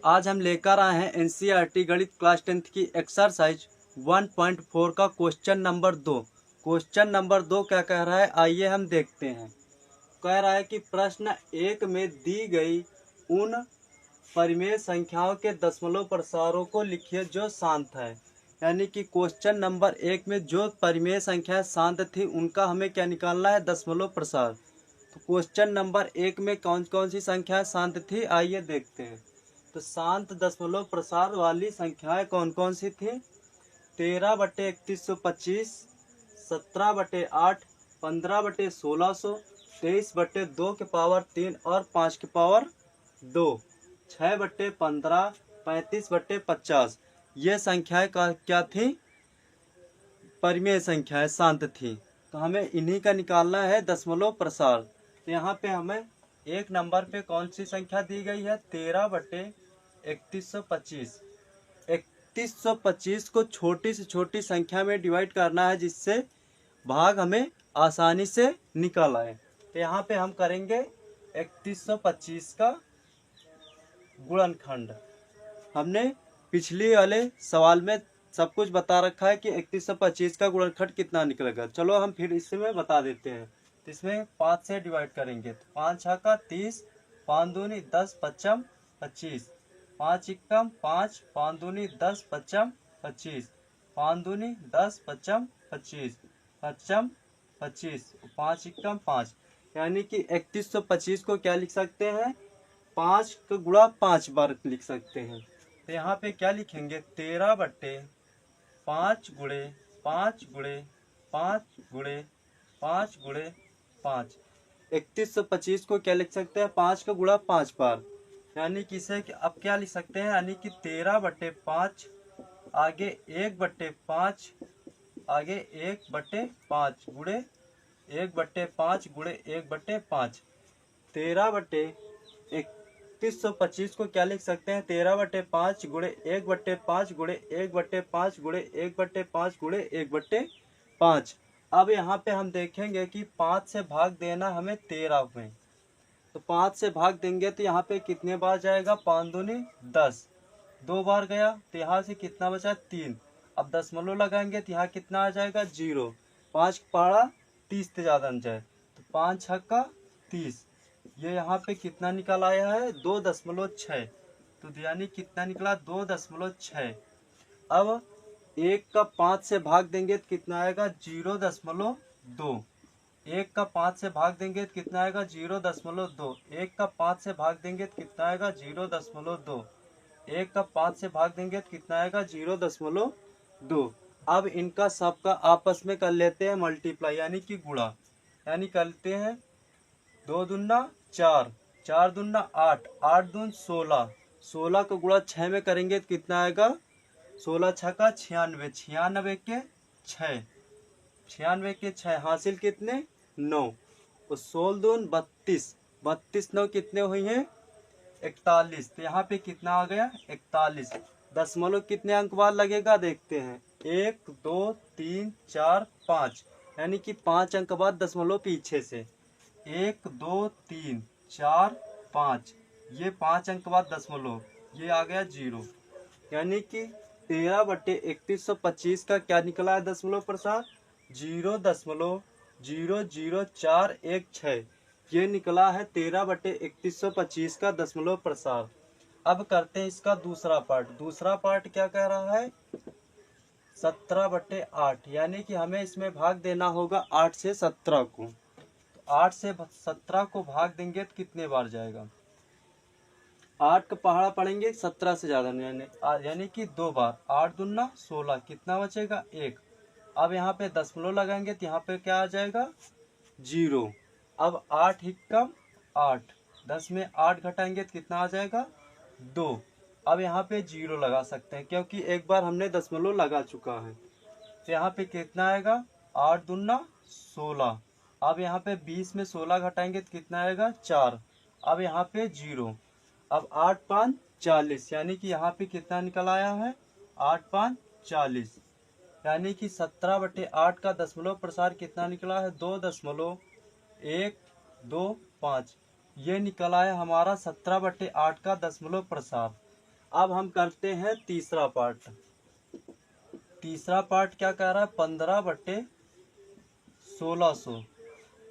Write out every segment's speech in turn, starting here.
आज हम लेकर आए हैं एनसीईआरटी गणित क्लास 10th की एक्सरसाइज 1.4 का क्वेश्चन नंबर 2। क्वेश्चन नंबर 2 क्या कह रहा है, आइए हम देखते हैं। कह रहा है कि प्रश्न 1 में दी गई उन परिमेय संख्याओं के दशमलव प्रसारों को लिखिए जो शांत है। यानी कि क्वेश्चन नंबर 1 में जो परिमेय संख्याएं शांत थी उनका हमें क्या निकालना है, दशमलव प्रसार। तो क्वेश्चन नंबर 1 में कौन कौन सी संख्याएं शांत थी, आइए देखते हैं। तो शांत दशमलव प्रसार वाली संख्याएं कौन कौन सी थी? 13/3125, 17/8, 15/1600, 23/2 के पावर 3 और 5 के पावर 2, 6/15, 35/50। ये संख्याएं क्या थी? परिमेय संख्याएं शांत थी। तो हमें इन्हीं का निकालना है दशमलव प्रसार। तो यहाँ पे हमें एक नंबर पे कौन सी संख्या दी गई है? 13/3125। 3125 को छोटी से छोटी संख्या में डिवाइड करना है जिससे भाग हमें आसानी से निकल आए। तो यहाँ पे हम करेंगे 3125 का गुणनखंड। हमने पिछले वाले सवाल में सब कुछ बता रखा है कि 3125 का गुणनखंड कितना निकलेगा। चलो हम फिर इसमें बता देते हैं। तो इसमें 5 से डिवाइड करेंगे तो 5 छक्का का 30, 5 दूनी 10, 55 25, 5 इक्कम 5, 5 दूनी 10, 55 25, 5 दूनी 10, 55 25, 55 25, 5 इक्कम 5। यानी कि 3125 को क्या लिख सकते हैं? 5 का गुणा 5 बार लिख सकते हैं। तो यहाँ पे क्या लिखेंगे? 13/5 गुणे 5 गुणे 5 गुणे 5 गुणे 5। 3125 को क्या लिख सकते हैं? 5 का गुणा 5 बार। यानी कि इसे अब क्या लिख सकते हैं? यानी कि 13/5 आगे 1/5 आगे 1/5 गुणे 1/5 गुणे 1/5। 13/3125 को क्या लिख सकते हैं? 13/5 गुणे 1/5 गुणे 1/5 गुणे 1/5 गुणे 1/5। अब यहाँ पे हम देखेंगे कि 5 से भाग देना हमें 13 में। तो 5 से भाग देंगे तो यहाँ पे कितने बार जाएगा? 5 दूनी 10, 2 बार गया। तो यहाँ से कितना बचा? 3। अब दशमलव लगाएंगे तो यहाँ कितना आ जाएगा? 0। 5 पारा 30 से ज़्यादा न जाए तो 5 छक्का 30। ये यहाँ पे कितना निकल आया है? 2.6। तो यानी कितना निकला? 2.6। अब 1 का 5 से भाग देंगे तो कितना आएगा? 0.2। 1 का 5 से भाग देंगे तो कितना आएगा? 0.2। 1 का 5 से भाग देंगे तो कितना आएगा? 0.2। 1 का 5 से भाग देंगे तो कितना आएगा? 0.2। अब इनका सबका आपस में कर लेते हैं मल्टीप्लाई यानी कि गुणा। यानी करते हैं 2 दूना 4, 4 दूना 8, 8 दून 16, 16 का गुणा 6 में करेंगे तो कितना आएगा? 16 छक्का 96, 96 के 6, 96 के 6 हासिल कितने? 9। तो 16 दून 32, 32 9 कितने हुई हैं? 41। तो यहाँ पे कितना आ गया? 41। दशमलव कितने अंक बाद लगेगा देखते हैं। 1 2 3 4 5, यानी कि 5 अंक बाद दशमलव पीछे से 1 2 3 4 5। ये 5 अंक बाद दशमलव, ये आ गया 0। यानी कि 13/3125 का क्या निकला है दशमलव प्रसार? 0.00416। ये निकला है 13/3125 का दशमलव प्रसार। अब करते हैं इसका दूसरा पार्ट। दूसरा पार्ट क्या कह रहा है? 17/8। यानी कि हमें इसमें भाग देना होगा 8 से 17 को। तो 8 से 17 को भाग देंगे तो कितने बार जाएगा? 8 का पहाड़ा पड़ेंगे 17 से ज्यादा, यानी कि 2 बार। 8 दूना 16, कितना बचेगा? 1। अब यहाँ पे दशमलव लगाएंगे तो यहाँ पे क्या आ जाएगा? 0। अब 8 हिक्कम 8, 10 में 8 घटाएंगे तो कितना आ जाएगा? 2। अब यहाँ पे 0 लगा सकते हैं क्योंकि एक बार हमने दशमलव लगा चुका है। तो यहाँ पे कितना आएगा? 8 दूना 16। अब यहाँ पे 20 में 16 घटाएंगे तो कितना आएगा? 4। अब यहाँ पे 0। अब 8 5 40, यानी कि यहाँ पे कितना निकल आया है? 8 5 40। यानी कि 17/8 का दशमलव प्रसार कितना निकला है? 2.125। ये निकला है हमारा 17/8 का दशमलव प्रसार। अब हम करते हैं तीसरा पार्ट। तीसरा पार्ट क्या कह रहा है, 15/1600।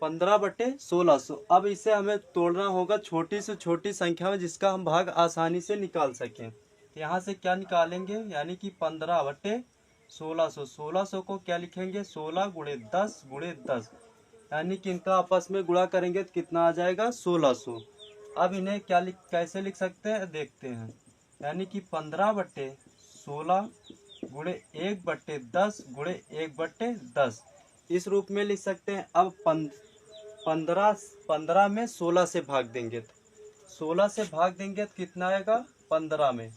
15/1600। अब इसे हमें तोड़ना होगा छोटी से छोटी संख्या में, जिसका हम भाग आसानी से निकाल सकें। तो यहाँ से क्या निकालेंगे, यानी कि 15/1600। 1600 को क्या लिखेंगे, 16 × 10 × 10, यानी कि इनका आपस में गुणा करेंगे तो कितना आ जाएगा, 1600। अब इन्हें कैसे लिख सकते हैं देखते हैं, यानी कि 15/16 × 1/10 × 1/10 इस रूप में लिख सकते हैं। अब 15 में 16 से भाग देंगे तो 16 से भाग देंगे तो कितना आएगा, 15 में,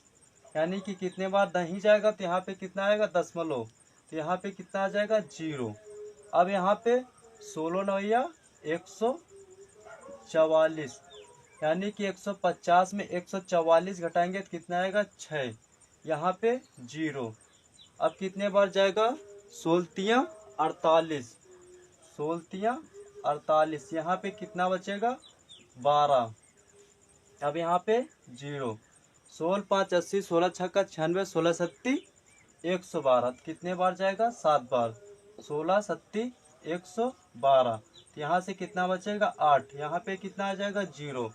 यानी कि कितने बार नहीं जाएगा तो यहाँ पे कितना आएगा, दशमलव, तो यहाँ पे कितना आ जाएगा, 0। अब यहाँ पे 16 9 144, यानी कि 150 में 144 घटाएंगे तो कितना आएगा, 6, यहाँ पे 0। अब कितने बार जाएगा, 16 48, 16 48, यहाँ पे कितना बचेगा, 12। अब यहाँ पे 0, 16 5 80, 16 छक्का 96, 16 सत्ती 112, कितने बार जाएगा, 7 बार, 16 सत्ती 112, यहाँ से कितना बचेगा, 8, यहाँ पे कितना आ जाएगा, 0।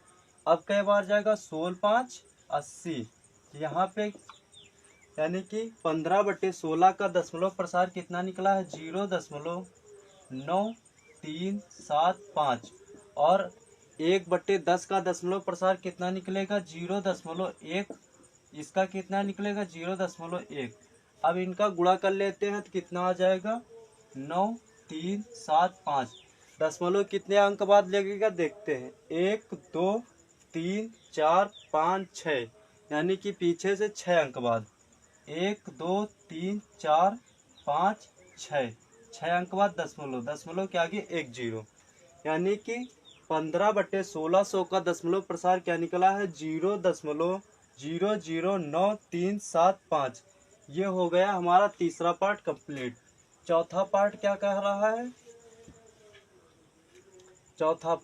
अब कई बार जाएगा, 16 5 80, यहाँ पे यानी कि 15/16 का दशमलव प्रसार कितना निकला है, 0.9375, और 1/10 का दशमलव प्रसार कितना निकलेगा, 0.1, इसका कितना निकलेगा, 0.1। अब इनका गुणा कर लेते हैं तो कितना आ जाएगा, 9375। दशमलव कितने अंक बाद लगेगा देखते हैं, 1 2 3 4 5 6, यानी कि पीछे से 6 अंक बाद, 1 2 3 4 5 6, 6 अंक बाद दशमलव, दशमलव के आगे 1 0, यानी कि 15/1600 का दशमलव प्रसार क्या निकला है, 0.009375। ये हो गया हमारा तीसरा पार्ट कंप्लीट। चौथा पार्ट क्या कह रहा है, चौथा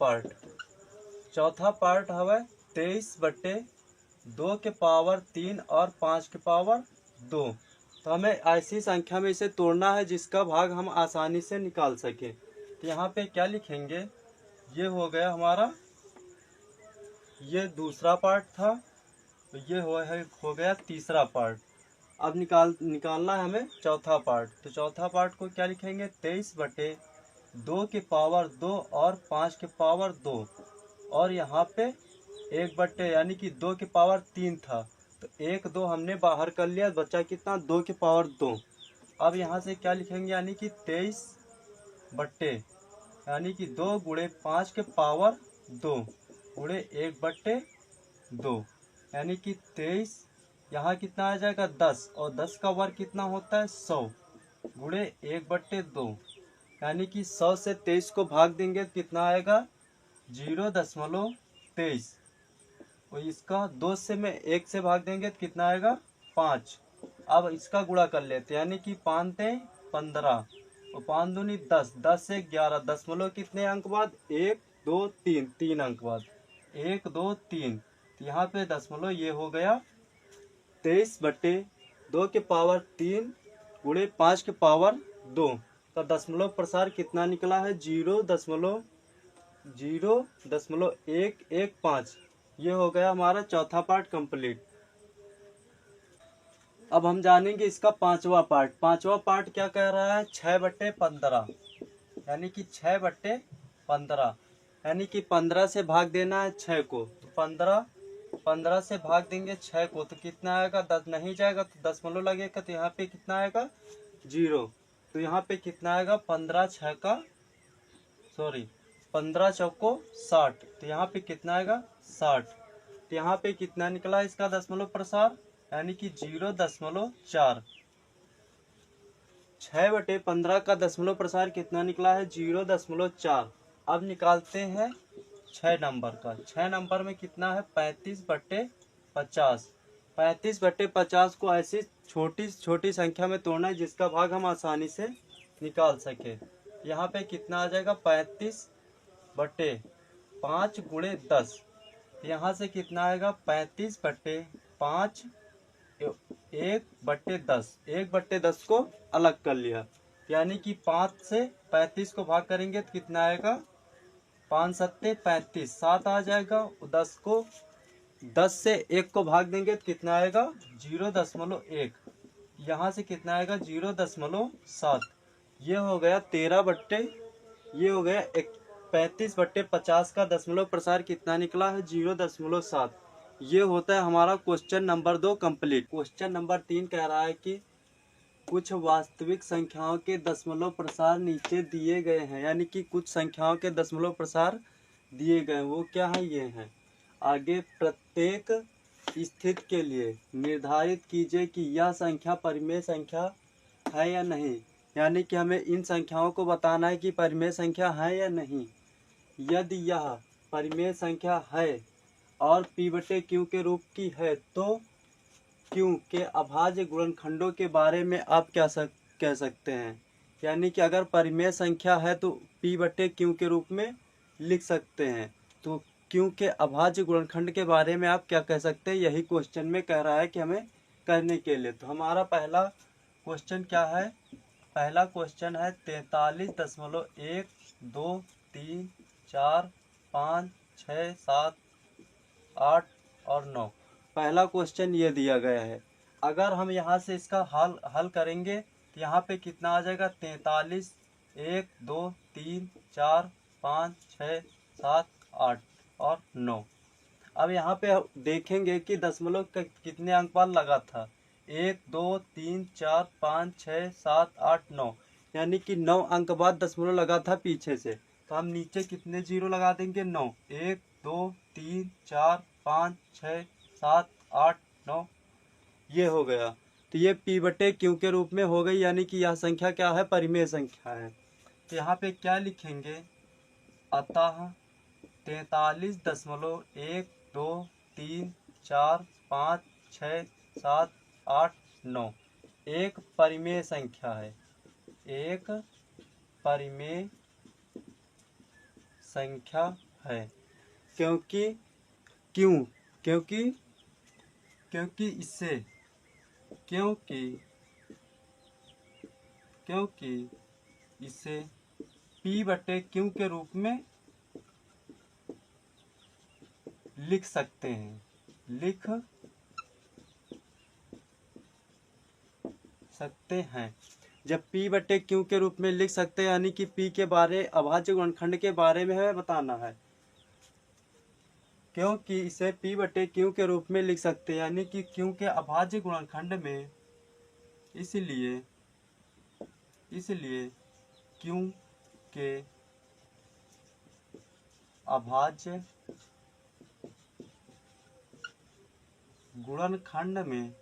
पार्ट है 23/2 के पावर 3 और 5 के पावर 2। तो हमें ऐसी संख्या में इसे तोड़ना है जिसका भाग हम आसानी से निकाल सके। तो यहाँ पे क्या लिखेंगे, ये हो गया हमारा, ये दूसरा पार्ट था, तो ये हो गया तीसरा पार्ट। अब निकालना है हमें चौथा पार्ट। तो चौथा पार्ट को क्या लिखेंगे, 23/2 के पावर 2 और 5 के पावर 2, और यहाँ पे 1 यानी कि 2 के पावर 3 था, तो 1 2 हमने बाहर कर लिया, बचा कितना, 2 के पावर 2। अब यहाँ से क्या लिखेंगे, यानी कि 23 यानी कि 2 × 5 के पावर 2 × 1/2, यानी कि 23, यहाँ कितना आ जाएगा, 10, और 10 का वर्ग कितना होता है, 100 × 1/2, यानी कि 100 से 23 को भाग देंगे तो कितना आएगा, 0.23, और इसका 2 से में 1 से भाग देंगे तो कितना आएगा, 5। अब इसका गुणा कर लेते हैं, यानी कि 5 × 15 और 5 दूनी 10, 10 से 11, दशमलव कितने अंक बाद, 1 2 3, 3 अंक बाद, 1 2 3, तो यहाँ पे दशमलव ये हो गया 23/2 के पावर 3 × 5 के पावर 2 का दशमलव प्रसार कितना निकला है, 0.0115। ये हो गया हमारा चौथा पार्ट कंप्लीट। अब हम जानेंगे इसका पांचवा पार्ट। पांचवा पार्ट क्या कह रहा है, 6/15, यानी कि 6/15, यानी कि 15 से भाग देना है 6 को, तो 15 से भाग देंगे 6 को तो कितना आएगा, 10 नहीं जाएगा तो दशमलव लगेगा, तो यहाँ पे कितना आएगा, 0। तो यहाँ पे कितना आएगा, 15 चौको 60, तो यहाँ पे कितना आएगा, 60। तो यहाँ पे कितना निकला इसका दशमलव प्रसार, यानी कि 0.4। 6/15 का दशमलव प्रसार कितना निकला है, 0.4। अब निकालते हैं 6 नंबर का। 6 नंबर में कितना है, 35/50। 35/50 को ऐसी छोटी छोटी संख्या में तोड़ना है जिसका भाग हम आसानी से निकाल सके। यहाँ पे कितना आ जाएगा, 35/5 × 10, यहाँ से कितना आएगा, 35/5 1/10, 1/10 को अलग कर लिया, यानी कि 5 से 35 को भाग करेंगे तो कितना आएगा, 5 सत्ते 35, 7 आ जाएगा। 10 से 1 को भाग देंगे तो कितना आएगा, 0.1, यहाँ से कितना आएगा 0.7। ये हो गया 13 ये हो गया 35/50 का दशमलव प्रसार कितना निकला है, 0.7। ये होता है हमारा question number 2 complete. Question number 3 कह रहा है कि कुछ वास्तविक संख्याओं के दशमलव प्रसार नीचे दिए गए हैं, यानी कि कुछ संख्याओं के दशमलव प्रसार दिए गए हैं, वो क्या है, ये हैं। आगे प्रत्येक स्थिति के लिए निर्धारित कीजिए कि यह संख्या परिमेय संख्या है या नहीं, यानी कि हमें इन संख्याओं को बताना है कि परिमेय संख्या है या नहीं। यदि यह परिमेय संख्या है और p/q के रूप की है तो q के अभाज्य गुणनखंडों के बारे में आप क्या कह सकते हैं, यानी कि अगर परिमेय संख्या है तो p/q के रूप में लिख सकते हैं, तो q के अभाज्य गुणनखंड के बारे में आप क्या कह सकते हैं, यही क्वेश्चन में कह रहा है कि हमें करने के लिए। तो हमारा पहला क्वेश्चन क्या है, पहला क्वेश्चन है 43.1, 2, 3, 4, 5, 6, 7, 8 और 9। पहला क्वेश्चन ये दिया गया है। अगर हम यहाँ से इसका हल करेंगे तो यहाँ पे कितना आ जाएगा, 43, 1, 2, 3, 4, 5, 6, 7, 8 और 9। अब यहाँ पे देखेंगे कि दशमलव कितने अंक बाद लगा था, 1, 2, 3, 4, 5, 6, 7, 8, 9, यानी कि 9 अंक बाद दशमलव लगा था पीछे से। तो हम नीचे कितने जीरो लगा देंगे, 9, 1, 2, 3, 4, 5, 6, 7, 8, 9, ये हो गया। तो ये p/q के रूप में हो गई, यानी कि यह संख्या क्या है, परिमेय संख्या है। तो यहाँ पे क्या लिखेंगे, अतः 43.1, 2, 3, 4, 5, 6, 7, 8, 9 एक परिमेय संख्या है, एक परिमेय संख्या है। क्योंकि इसे p/q के रूप में लिख सकते हैं, जब p/q के रूप में लिख सकते हैं, यानी कि p के बारे अभाज्य गुणनखंड के बारे में हमें बताना है। क्योंकि इसे p/q के रूप में लिख सकते हैं, यानी कि q के अभाज्य गुणनखंड में, इसलिए q के अभाज्य गुणनखंड में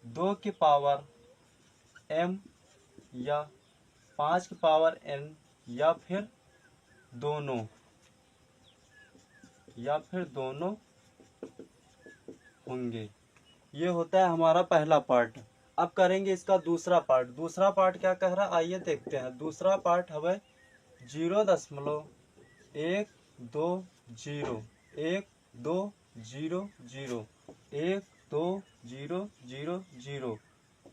2 की पावर m या 5 की पावर n या फिर दोनों होंगे। ये होता है हमारा पहला पार्ट। अब करेंगे इसका दूसरा पार्ट। दूसरा पार्ट क्या कह रहा है, आइए देखते हैं। दूसरा पार्ट हमें 0.120 1200 12000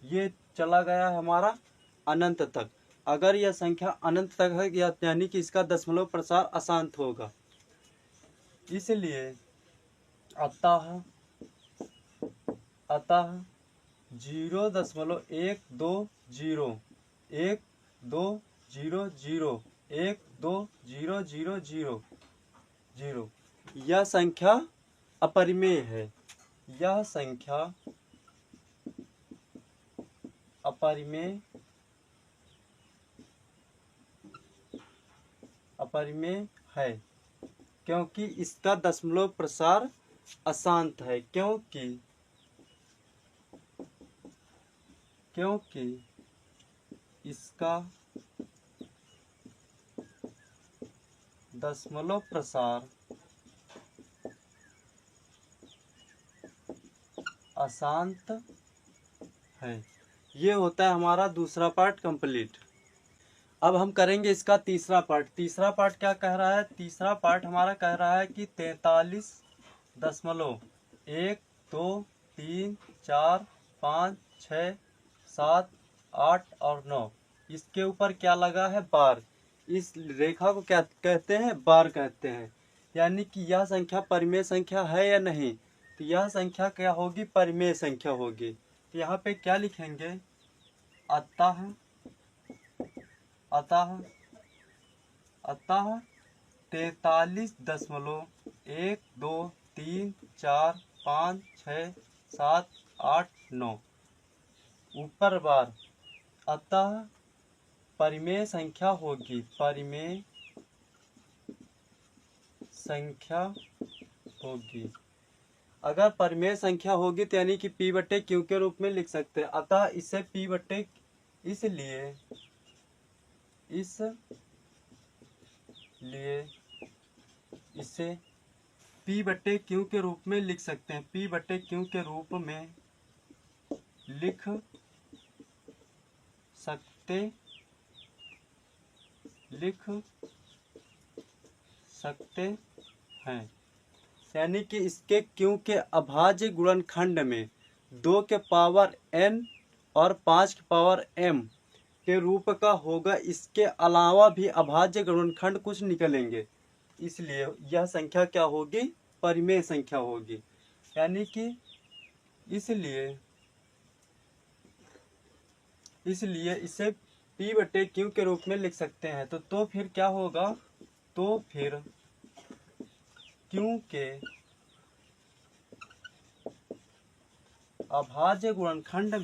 ये चला गया है हमारा अनंत तक। अगर यह संख्या अनंत तक है यानी कि इसका दशमलव प्रसार अशांत होगा। इसलिए अतः 0.120 यह संख्या अपरिमेय है। यह संख्या अपरिमेय है क्योंकि इसका दशमलव प्रसार अशांत है। क्योंकि इसका दशमलव प्रसार अशांत है। ये होता है हमारा दूसरा पार्ट कंप्लीट। अब हम करेंगे इसका तीसरा पार्ट। तीसरा पार्ट क्या कह रहा है, तीसरा पार्ट हमारा कह रहा है कि 43.123 4 5 6 7 8 और 9। इसके ऊपर क्या लगा है? बार। इस रेखा को क्या कहते हैं? बार कहते हैं। यानी कि यह संख्या परिमेय संख्या है या नहीं? तो यह संख्या क्या होगी? परिमेय संख्या होगी। तो यहाँ पे क्या लिखेंगे? अतः 43.1 2 3 4 5 6 7 8 9 ऊपर बार। अतः परिमेय संख्या होगी, परिमेय संख्या होगी। अगर परिमेय संख्या होगी तो यानी कि P बटे Q के रूप में लिख सकते हैं। अतः इसे P बटे इसलिए इसे P बटे Q के रूप में लिख सकते हैं। P बटे Q के रूप में लिख सकते हैं। यानी कि इसके Q के अभाज्य गुणनखंड में 2 के पावर n और 5 के पावर m के रूप का होगा। इसके अलावा भी अभाज्य गुणनखंड कुछ निकलेंगे, इसलिए यह संख्या क्या होगी? परिमेय संख्या होगी। यानी कि इसलिए इसे P बटे Q के रूप में लिख सकते हैं। तो फिर क्या होगा? तो फिर Q के अभाज्य गुणनखंड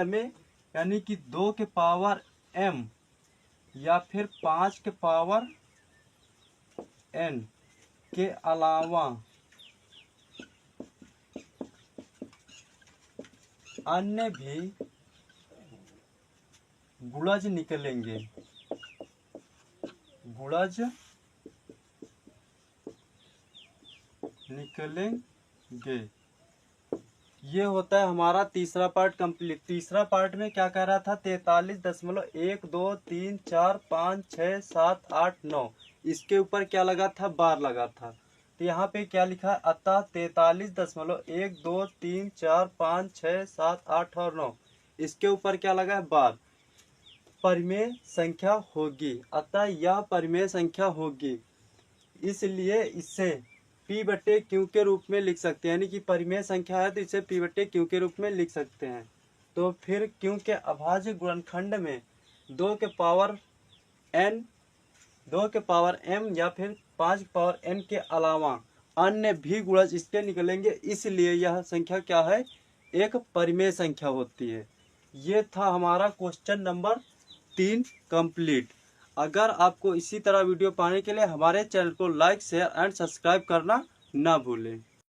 में यानी कि 2 के पावर m या फिर 5 के पावर n के अलावा अन्य भी गुणज निकलेंगे। ये होता है हमारा तीसरा पार्ट कंप्लीट। तीसरा पार्ट में क्या कह रहा था? 43.1 2 3 4 5 6 7 8 9। इसके ऊपर क्या लगा था? बार लगा था। तो यहाँ पे क्या लिखा है? अतः 43.1 2 3 4 5 6 7 8 और 9। इसके ऊपर क्या लगा है? बार। परिमेय संख्या होगी। अतः यह परिमेय संख्या होगी, इसलिए इसे P बटे Q के रूप में लिख सकते हैं। यानी कि परिमेय संख्या है तो इसे P बटे Q के रूप में लिख सकते हैं। तो फिर Q के अभाज्य गुणनखंड में 2 के पावर n 2 के पावर m या फिर 5 के पावर n के अलावा अन्य भी गुणज इसके निकलेंगे, इसलिए यह संख्या क्या है? एक परिमेय संख्या होती है। ये था हमारा क्वेश्चन नंबर 3 कंप्लीट। अगर आपको इसी तरह वीडियो पाने के लिए हमारे चैनल को लाइक शेयर एंड सब्सक्राइब करना ना भूलें।